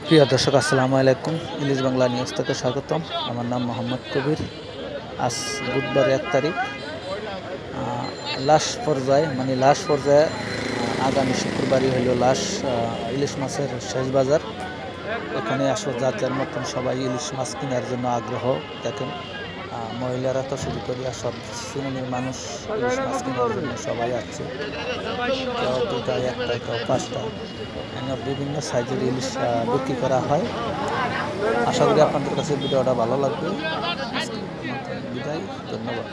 প্রিয় দর্শক, আসসালামু আলাইকুম। ইলিশ বাংলা নিউজ থেকে স্বাগতম। আমার নাম মোহাম্মদ কবির। আজ বুধবার 1 তারিখ। লাস্ট পর্যায়ে আগামী শুক্রবারই হইল ইলিশ মাছের শেষ বাজার। এখানে আসলে যার যার মতন সবাই ইলিশ মাছ কেনার জন্য আগ্রহ দেখেন। মহিলারা তো শুরু করিয়া সব শ্রেণীর মানুষ ইলিশ মাছ কেনার জন্য সবাই আসছে। কেউ 2টায়, 1টায়, কেউ 5টায়, বিভিন্ন সাইজের ইলিশ বিক্রি করা হয়। আশা করি আপনাদের কাছে ভিডিওটা ভালো লাগবে। বিদায়, ধন্যবাদ।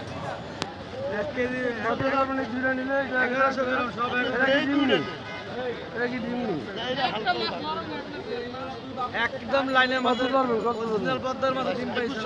একদম লাইনের মধ্যে পদ্মার মতো ডিম পাইছে।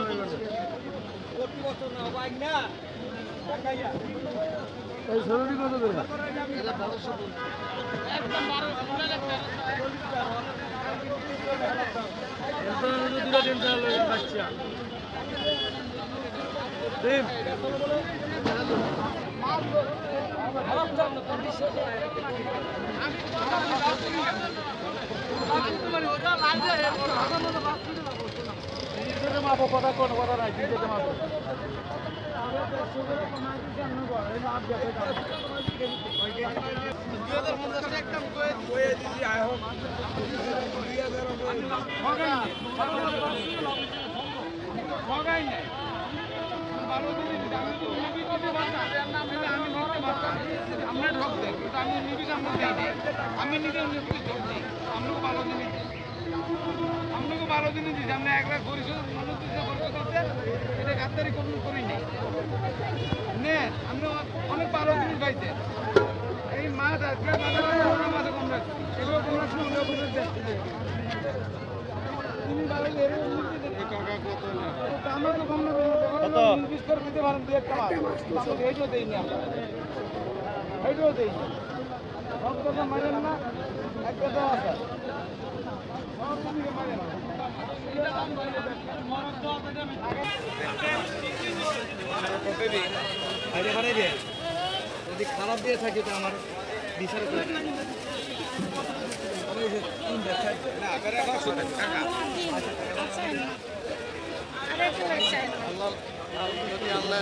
আমি নিজে আপনাকে 12 দিনে দিচ্ছি। আমরা একবার পরিশোধ এটা গাদ্দারি করি নাই। আমরা অনেক 12 দিন পাইছে। এই মাছ আসবে মাঝে কম রাখছি, এগুলো কম রাখছি। আমরা তো কম রাখবো, 20 করে দিতে পারেন। 2 একটা মাছ এইটাও দেই না, এইটাও দেই না। সব কথা মানেন না, এক কথা আছে। যদি খারাপ দিয়ে থাকি তো আমার বিচার আল্লাহ